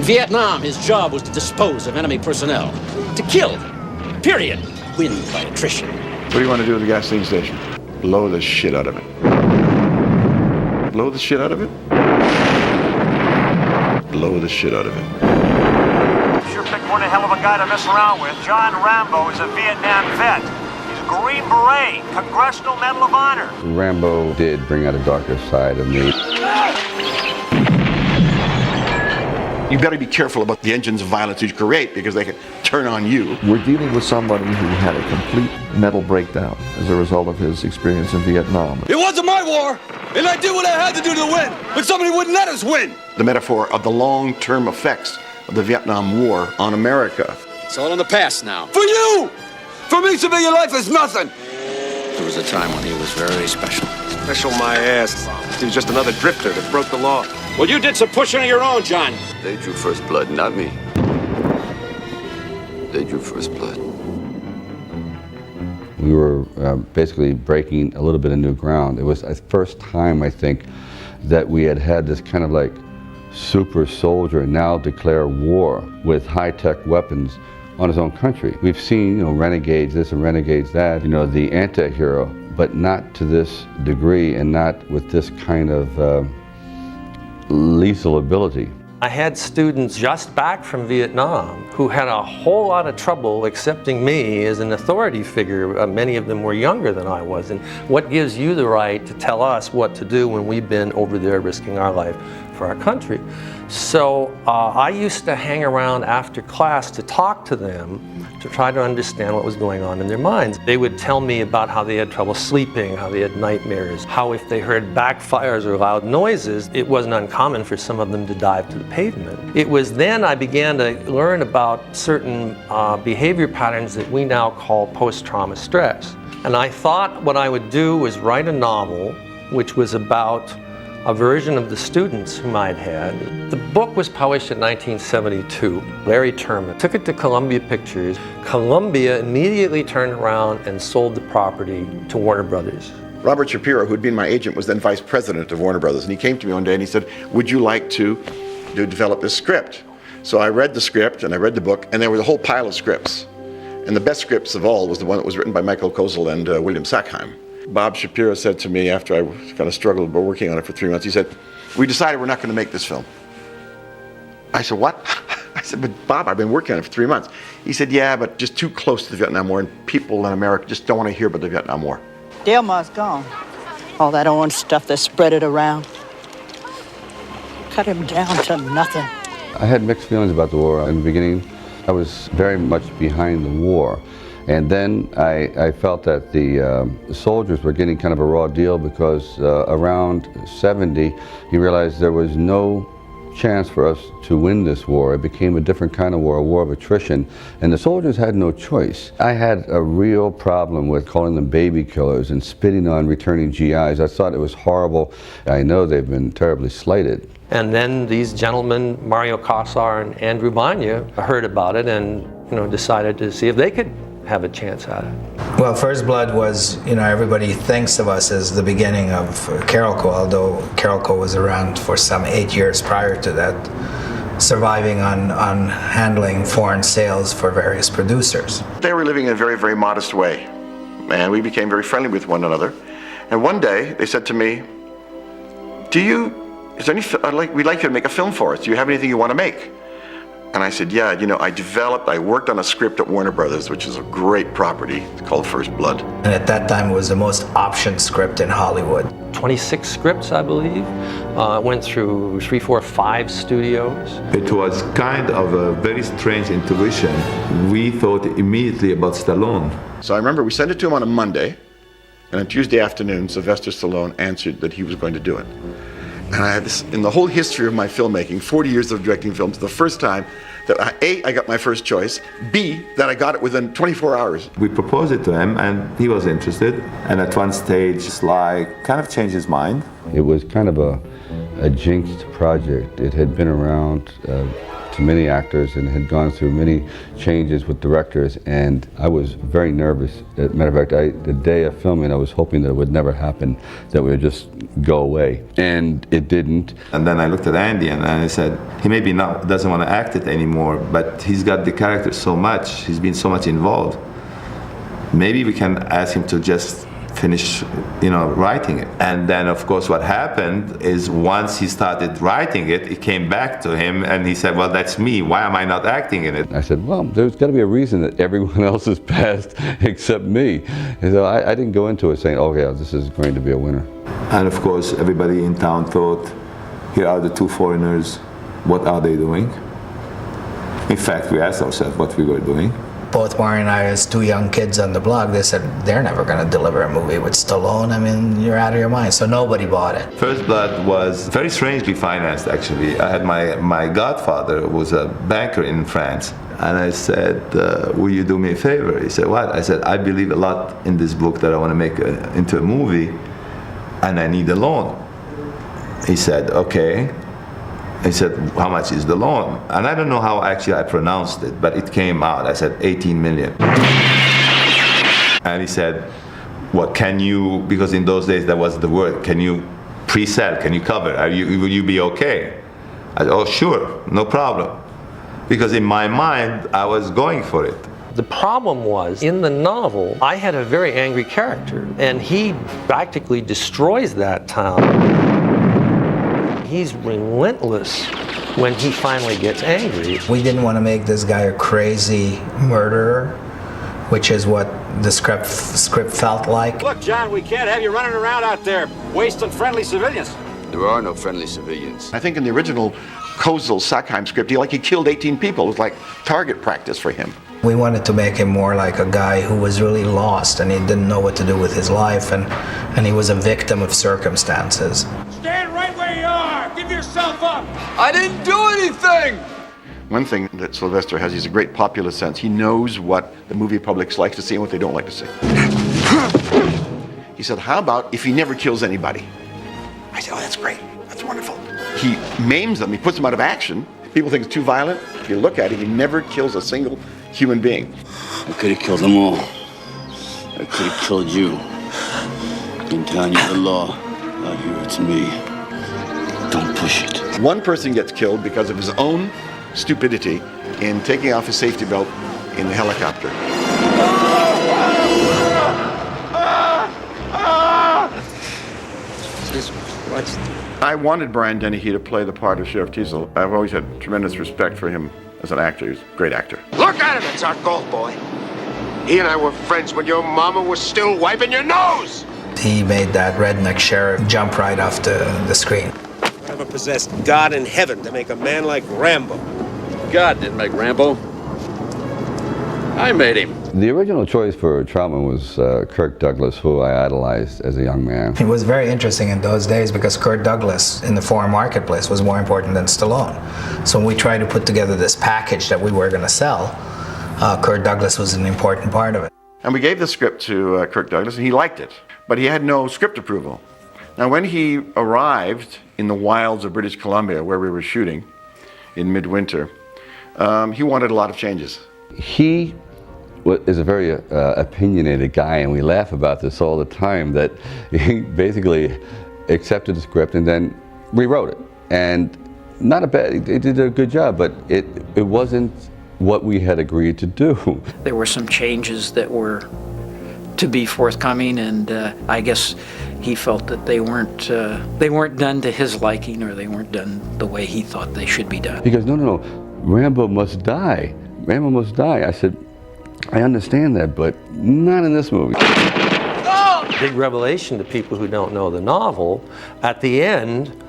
Vietnam, his job was to dispose of enemy personnel. To kill. Period. Win by attrition. What do you want to do with the gasoline station? Blow the shit out of it. Blow the shit out of it? Blow the shit out of it. Sure picked one hell of a guy to mess around with. John Rambo is a Vietnam vet. He's a Green Beret, Congressional Medal of Honor. Rambo did bring out a darker side of me. You better be careful about the engines of violence you create because they can turn on you. We're dealing with somebody who had a complete mental breakdown as a result of his experience in Vietnam. It wasn't my war, and I did what I had to do to win, but somebody wouldn't let us win. The metaphor of the long-term effects of the Vietnam War on America. It's all in the past now. For you! For me, civilian life is nothing. There was a time when he was very special. Special my ass. He was just another drifter that broke the law. Well, you did some pushing of your own, John. They drew first blood, not me. They drew first blood. We were basically breaking a little bit of new ground. It was the first time, I think, that we had this kind of like super soldier now declare war with high-tech weapons on his own country. We've seen, renegades this and renegades that, the anti-hero, but not to this degree and not with this kind of lethal ability. I had students just back from Vietnam who had a whole lot of trouble accepting me as an authority figure. Many of them were younger than I was. And what gives you the right to tell us what to do when we've been over there risking our life for our country? So I used to hang around after class to talk to them to try to understand what was going on in their minds. They would tell me about how they had trouble sleeping, how they had nightmares, how if they heard backfires or loud noises, it wasn't uncommon for some of them to dive to the pavement. It was then I began to learn about certain behavior patterns that we now call post-trauma stress. And I thought what I would do was write a novel which was about a version of the students whom I'd had. The book was published in 1972. Larry Terman took it to Columbia Pictures. Columbia immediately turned around and sold the property to Warner Brothers. Robert Shapiro, who'd been my agent, was then vice president of Warner Brothers, and he came to me one day and he said, would you like to develop this script? So I read the script and I read the book, and there was a whole pile of scripts. And the best scripts of all was the one that was written by Michael Kozel and William Sackheim. Bob Shapiro said to me after I kind of struggled about working on it for 3 months, he said, we decided we're not going to make this film. I said, what? I said, but Bob, I've been working on it for 3 months. He said, yeah, but just too close to the Vietnam War, and people in America just don't want to hear about the Vietnam War. Delmar's gone. All that orange stuff that spread it around. Cut him down to nothing. I had mixed feelings about the war. In the beginning, I was very much behind the war. And then I felt that the soldiers were getting kind of a raw deal because around 70, you realized there was no chance for us to win this war. It became a different kind of war, a war of attrition, and the soldiers had no choice. I had a real problem with calling them baby killers and spitting on returning GIs. I thought it was horrible. I know they've been terribly slighted. And then these gentlemen, Mario Kassar and Andrew Banya, heard about it and decided to see if they could have a chance at it. Well, First Blood was, everybody thinks of us as the beginning of Carolco, although Carolco was around for some 8 years prior to that, surviving on handling foreign sales for various producers. They were living in a very, very modest way, and we became very friendly with one another. And one day they said to me, we'd like you to make a film for us. Do you have anything you want to make? And I said, yeah, I worked on a script at Warner Brothers, which is a great property. It's called First Blood. And at that time, it was the most optioned script in Hollywood. 26 scripts, I believe. Went through 3, 4, 5 studios. It was kind of a very strange intuition. We thought immediately about Stallone. So I remember we sent it to him on a Monday, and on Tuesday afternoon, Sylvester Stallone answered that he was going to do it. And I had this, in the whole history of my filmmaking, 40 years of directing films, the first time that I got my first choice, B, that I got it within 24 hours. We proposed it to him and he was interested. And at one stage, Sly kind of changed his mind. It was kind of a jinxed project. It had been around to many actors and had gone through many changes with directors, and I was very nervous. As a matter of fact, the day of filming, I was hoping that it would never happen, that we would just go away, and it didn't. And then I looked at Andy and I said, he maybe doesn't want to act it anymore, but he's got the character so much, he's been so much involved. Maybe we can ask him to just finish, writing it. And then, of course, what happened is once he started writing it, it came back to him, and he said, well, that's me. Why am I not acting in it? I said, well, there's got to be a reason that everyone else has passed except me. And so I didn't go into it saying, oh, yeah, this is going to be a winner. And, of course, everybody in town thought, here are the two foreigners. What are they doing? In fact, we asked ourselves what we were doing. Both Mario and I, as two young kids on the blog, they said, they're never going to deliver a movie with Stallone. I mean, you're out of your mind. So nobody bought it. First Blood was very strangely financed, actually. I had my godfather who was a banker in France. And I said, will you do me a favor? He said, what? I said, I believe a lot in this book that I want to make into a movie, and I need a loan. He said, okay. He said, how much is the loan? And I don't know how actually I pronounced it, but it came out. I said, 18 million. And he said, what can you, because in those days that was the word, can you pre-sell, can you cover? Will you be okay? I said, oh, sure, no problem. Because in my mind, I was going for it. The problem was, in the novel, I had a very angry character, and he practically destroys that town. He's relentless when he finally gets angry. We didn't want to make this guy a crazy murderer, which is what the script felt like. Look, John, we can't have you running around out there wasting friendly civilians. There are no friendly civilians. I think in the original Kozel-Sackheim script, he killed 18 people. It was like target practice for him. We wanted to make him more like a guy who was really lost and he didn't know what to do with his life, and he was a victim of circumstances. Stand right where you are. Give yourself up. I didn't do anything! One thing that Sylvester has, he's a great populist sense. He knows what the movie public likes to see and what they don't like to see. He said, how about if he never kills anybody? I said, oh, that's great. That's wonderful. He maims them. He puts them out of action. People think it's too violent. If you look at it, he never kills a single human being. I could have killed them all. I could have killed you. In town, you're the law. Out here, it's me. Don't push it. One person gets killed because of his own stupidity in taking off his safety belt in the helicopter. I wanted Brian Dennehy to play the part of Sheriff Teasel. I've always had tremendous respect for him as an actor. He's a great actor. Look at him, it's our golf boy. He and I were friends when your mama was still wiping your nose. He made that redneck sheriff jump right off the screen. Never possessed God in heaven to make a man like Rambo. God didn't make Rambo. I made him. The original choice for Troutman was Kirk Douglas, who I idolized as a young man. It was very interesting in those days because Kirk Douglas in the foreign marketplace was more important than Stallone. So when we tried to put together this package that we were going to sell, Kirk Douglas was an important part of it. And we gave the script to Kirk Douglas, and he liked it, but he had no script approval. Now, when he arrived in the wilds of British Columbia, where we were shooting in midwinter, he wanted a lot of changes. He is a very opinionated guy, and we laugh about this all the time, that he basically accepted the script and then rewrote it. And not a bad, he did a good job, but it wasn't what we had agreed to do. There were some changes that were to be forthcoming, and I guess he felt that they weren't done to his liking, or they weren't done the way he thought they should be done. He goes, no, Rambo must die. Rambo must die. I said, I understand that, but not in this movie. Big revelation to people who don't know the novel. At the end,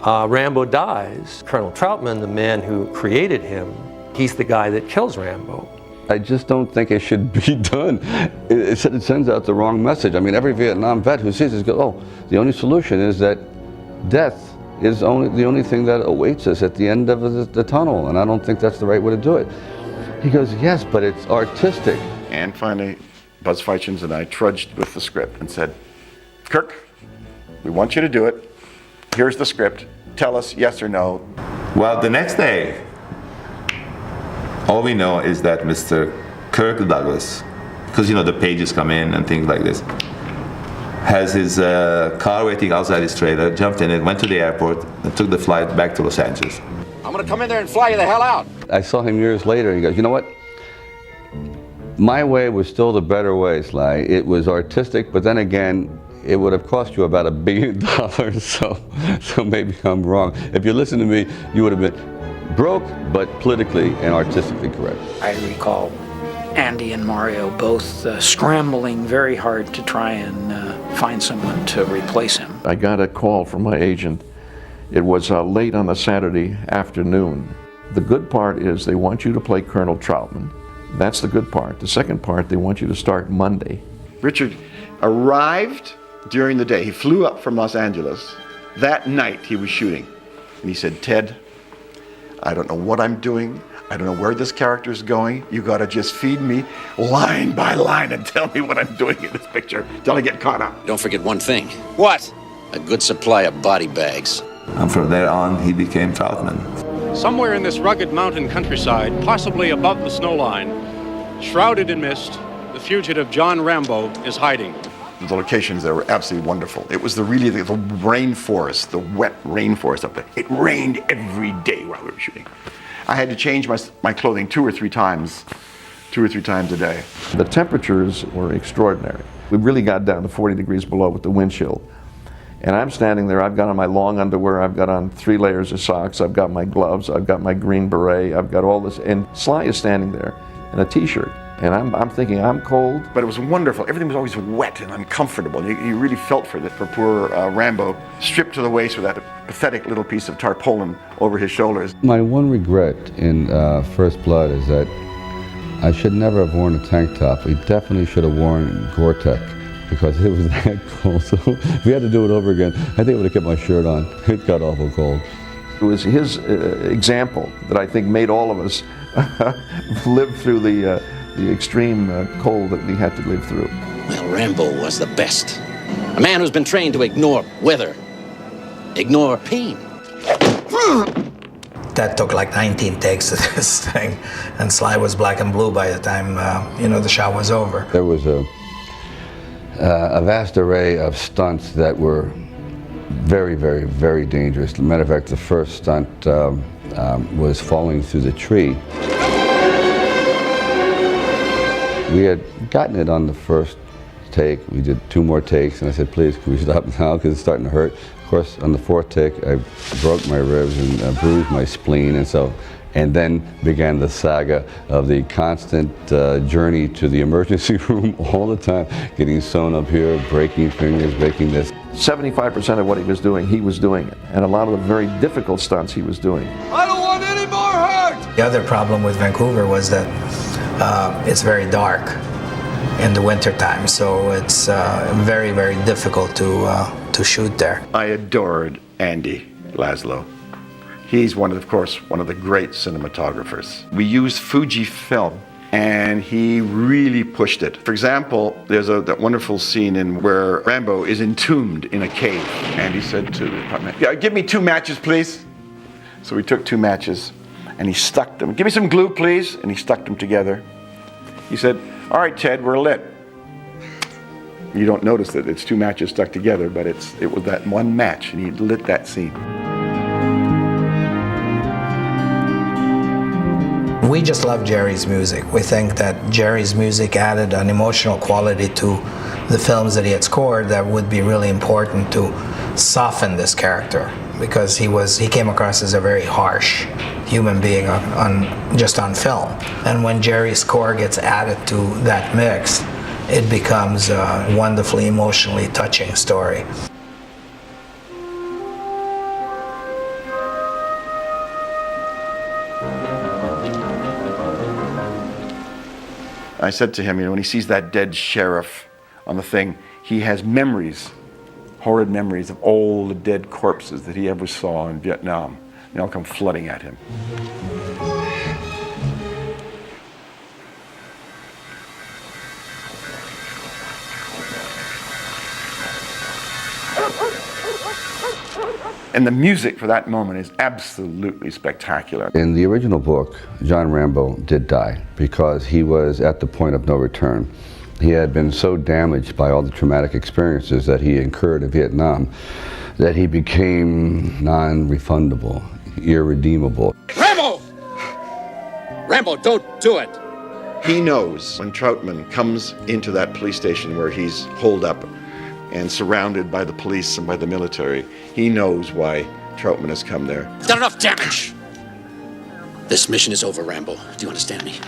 Rambo dies. Colonel Troutman, the man who created him, he's the guy that kills Rambo. I just don't think it should be done. It sends out the wrong message. I mean, every Vietnam vet who sees this goes, oh, the only solution is that death is the only thing that awaits us at the end of the tunnel, and I don't think that's the right way to do it. He goes, yes, but it's artistic. And finally, Buzz Feichens and I trudged with the script and said, Kirk, we want you to do it. Here's the script. Tell us yes or no. Well, the next day, All we know is that Mr. Kirk Douglas, because you know the pages come in and things like this, has his car waiting outside his trailer, jumped in it, went to the airport, and took the flight back to Los Angeles. I'm gonna come in there and fly you the hell out. I saw him years later, and he goes, you know what? My way was still the better way, Sly. It was artistic, but then again, it would have cost you about $1 billion, so maybe I'm wrong. If you listened to me, you would have been broke, but politically and artistically correct. I recall Andy and Mario both scrambling very hard to try and find someone to replace him. I got a call from my agent. It was late on a Saturday afternoon. The good part is they want you to play Colonel Troutman. That's the good part. The second part, they want you to start Monday. Richard arrived during the day. He flew up from Los Angeles. That night he was shooting. And he said, Ted, I don't know what I'm doing. I don't know where this character is going. You gotta just feed me line by line and tell me what I'm doing in this picture till I get caught up. Don't forget one thing. What? A good supply of body bags. And from there on, he became Troutman. Somewhere in this rugged mountain countryside, possibly above the snow line, shrouded in mist, the fugitive John Rambo is hiding. The locations there were absolutely wonderful. It was the rainforest, the wet rainforest up there. It rained every day while we were shooting. I had to change my clothing two or three times a day. The temperatures were extraordinary. We really got down to 40 degrees below with the wind chill. And I'm standing there, I've got on my long underwear, I've got on 3 layers of socks, I've got my gloves, I've got my green beret, I've got all this, and Sly is standing there in a t-shirt. And I'm thinking, I'm cold. But it was wonderful. Everything was always wet and uncomfortable. You really felt for poor Rambo, stripped to the waist with that pathetic little piece of tarpaulin over his shoulders. My one regret in First Blood is that I should never have worn a tank top. We definitely should have worn Gore-Tex because it was that cold. So if we had to do it over again, I think I would have kept my shirt on. It got awful cold. It was his example that I think made all of us live through the extreme cold that we had to live through. Well, Rambo was the best. A man who's been trained to ignore weather, ignore pain. That took like 19 takes of this thing, and Sly was black and blue by the time the shot was over. There was a vast array of stunts that were very, very, very dangerous. As a matter of fact, the first stunt was falling through the tree. We had gotten it on the first take. We did 2 more takes, and I said, please, can we stop now, because it's starting to hurt. Of course, on the 4th take, I broke my ribs and bruised my spleen, and then began the saga of the constant journey to the emergency room all the time, getting sewn up here, breaking fingers, breaking this. 75% of what he was doing it, and a lot of the very difficult stunts he was doing. I don't want any more hurt! The other problem with Vancouver was that it's very dark in the wintertime, so it's very, very difficult to shoot there. I adored Andy Laszlo. He's of course, one of the great cinematographers. We used Fuji film, and he really pushed it. For example, there's that wonderful scene where Rambo is entombed in a cave. Andy said to the department, yeah, give me 2 matches, please. So we took 2 matches, and he stuck them. Give me some glue, please. And he stuck them together. He said, all right, Ted, we're lit. You don't notice that it's 2 matches stuck together, but it was that one match, and he lit that scene. We just love Jerry's music. We think that Jerry's music added an emotional quality to the films that he had scored that would be really important to soften this character, because he came across as a very harsh human being just on film. And when Jerry's score gets added to that mix, it becomes a wonderfully emotionally touching story. I said to him, when he sees that dead sheriff on the thing, he has memories, horrid memories of all the dead corpses that he ever saw in Vietnam. They all come flooding at him. And the music for that moment is absolutely spectacular. In the original book, John Rambo did die because he was at the point of no return. He had been so damaged by all the traumatic experiences that he incurred in Vietnam that he became non-refundable, irredeemable. Rambo! Rambo, don't do it! He knows when Troutman comes into that police station where he's holed up and surrounded by the police and by the military, he knows why Troutman has come there. You've done enough damage! This mission is over, Rambo. Do you understand me?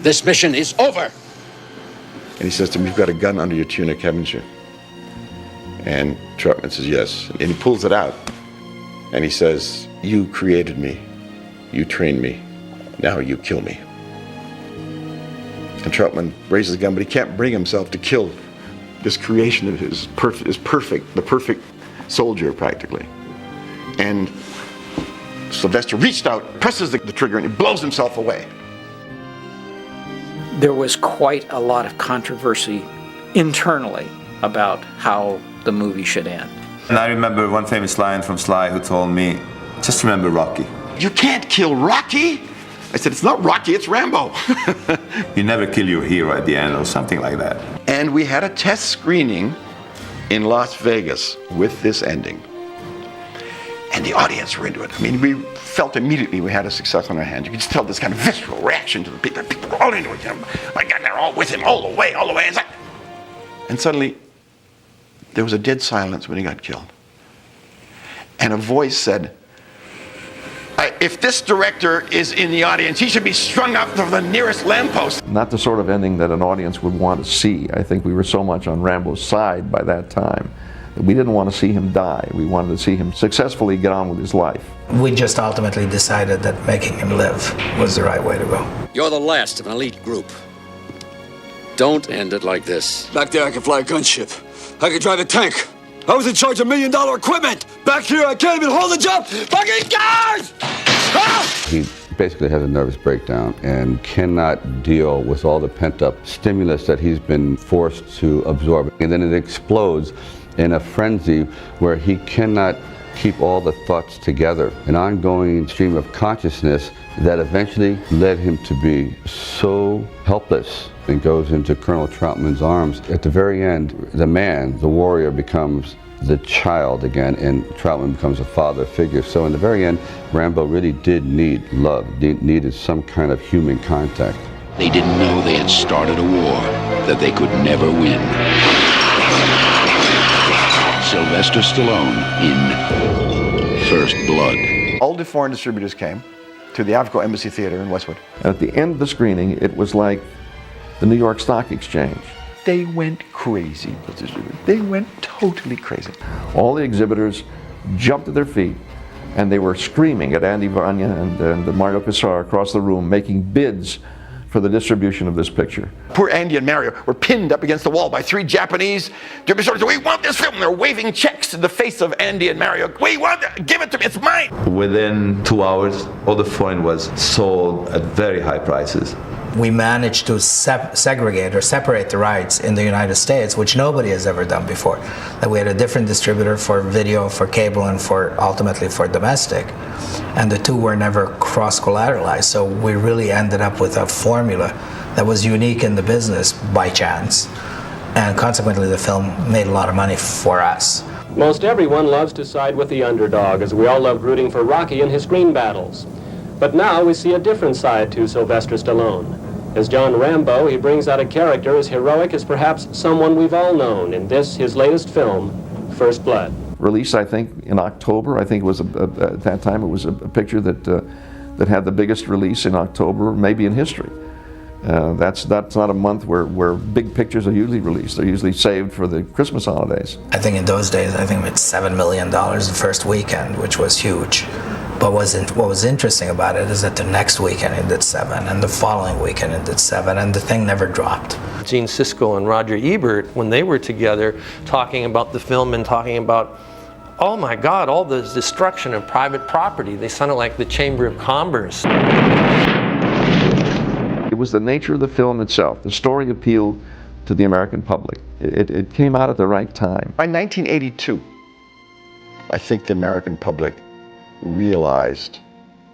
This mission is over! And he says to him, "You've got a gun under your tunic, haven't you?" And Troutman says, "Yes." And he pulls it out. And he says, "You created me. You trained me. Now you kill me." And Troutman raises the gun, but he can't bring himself to kill this creation of his, the perfect soldier, practically. And Sylvester reached out, presses the trigger, and he blows himself away. There was quite a lot of controversy internally about how the movie should end. And I remember one famous line from Sly who told me, "Just remember Rocky." "You can't kill Rocky!" I said, "It's not Rocky, it's Rambo." You never kill your hero at the end or something like that. And we had a test screening in Las Vegas with this ending. And the audience were into it. I mean, we felt immediately we had a success on our hands. You could just tell this kind of visceral reaction to the people. People were all into it. You know, my God, they're all with him all the way. And suddenly, there was a dead silence when he got killed. And a voice said, "If this director is in the audience, he should be strung up to the nearest lamppost." Not the sort of ending that an audience would want to see. I think we were so much on Rambo's side by that time that we didn't want to see him die. We wanted to see him successfully get on with his life. We just ultimately decided that making him live was the right way to go. You're the last of an elite group. Don't end it like this. Back there, I can fly a gunship. I can drive a tank. I was in charge of $1 million equipment. Back here, I can't even hold a job. Fucking cars! Ah! He basically has a nervous breakdown and cannot deal with all the pent-up stimulus that he's been forced to absorb. And then it explodes in a frenzy where he cannot keep all the thoughts together. An ongoing stream of consciousness that eventually led him to be so helpless and goes into Colonel Troutman's arms. At the very end, the man, the warrior, becomes the child again, and Troutman becomes a father figure. So in the very end, Rambo really did need love, needed some kind of human contact. They didn't know they had started a war that they could never win. Sylvester Stallone in First Blood. All the foreign distributors came to the African Embassy Theater in Westwood. And at the end of the screening, it was like the New York Stock Exchange. They went crazy. They went totally crazy. All the exhibitors jumped to their feet and they were screaming at Andy Vanya and Mario Cassar across the room, making bids for the distribution of this picture. Poor Andy and Mario were pinned up against the wall by 3 Japanese distributors. "We want this film." They're waving checks in the face of Andy and Mario. "We want it. Give it to me. It's mine." Within 2 hours, all the foreign was sold at very high prices. We managed to segregate or separate the rights in the United States, which nobody has ever done before. That we had a different distributor for video, for cable, and ultimately for domestic. And the two were never cross-collateralized, so we really ended up with a formula that was unique in the business by chance. And consequently, the film made a lot of money for us. Most everyone loves to side with the underdog, as we all loved rooting for Rocky in his screen battles. But now we see a different side to Sylvester Stallone. As John Rambo, he brings out a character as heroic as perhaps someone we've all known in this, his latest film, First Blood. Released, I think, in October. I think it was at that time it was a picture that had the biggest release in October, maybe in history. That's not a month where big pictures are usually released. They're usually saved for the Christmas holidays. I think in those days, I think it's $7 million the first weekend, which was huge. But what was interesting about it is that the next weekend it did 7, and the following weekend it did 7, and the thing never dropped. Gene Siskel and Roger Ebert, when they were together talking about the film and talking about, oh my God, all the destruction of private property, they sounded like the Chamber of Commerce. It was the nature of the film itself. The story appealed to the American public. It came out at the right time. By 1982, I think the American public realized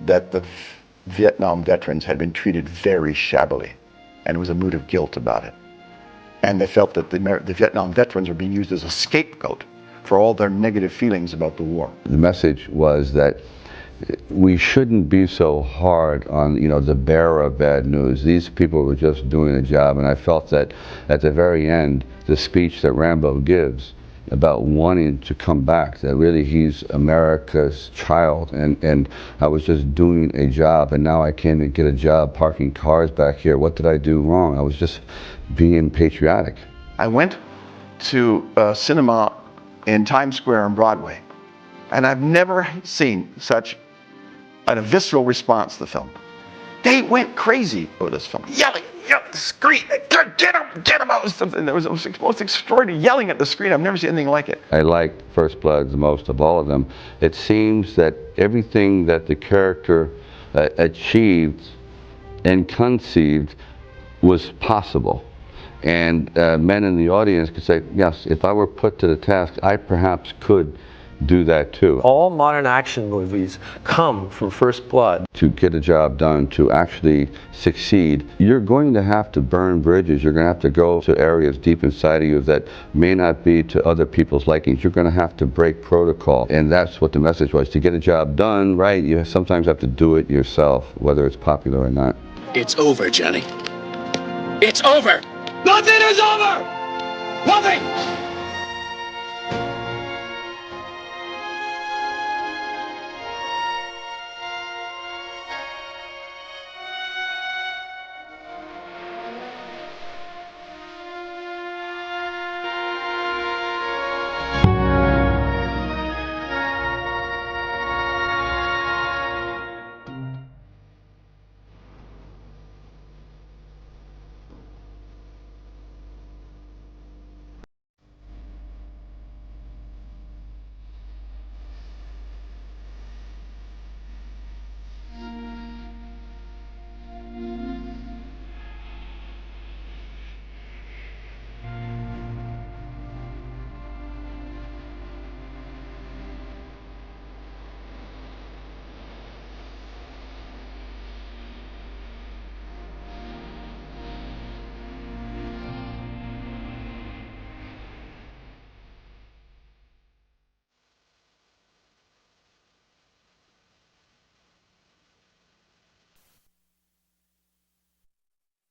that the Vietnam veterans had been treated very shabbily, and there was a mood of guilt about it. And they felt that the Vietnam veterans were being used as a scapegoat for all their negative feelings about the war. The message was that we shouldn't be so hard on, the bearer of bad news. These people were just doing a job, and I felt that at the very end, the speech that Rambo gives about wanting to come back, that really he's America's child, and I was just doing a job, and now I can't get a job parking cars back here. What did I do wrong? I was just being patriotic. I went to a cinema in Times Square on Broadway, and I've never seen such a visceral response to the film. They went crazy over this film, yelling at the screen, get him, it was something that was the most extraordinary, yelling at the screen. I've never seen anything like it. I liked First Blood the most of all of them. It seems that everything that the character achieved and conceived was possible. And men in the audience could say, yes, if I were put to the task, I perhaps could do that too. All modern action movies come from First Blood. To get a job done, to actually succeed, you're going to have to burn bridges. You're going to have to go to areas deep inside of you that may not be to other people's likings. You're going to have to break protocol. And that's what the message was. To get a job done, right, you sometimes have to do it yourself, whether it's popular or not. It's over, Johnny. It's over! Nothing is over! Nothing!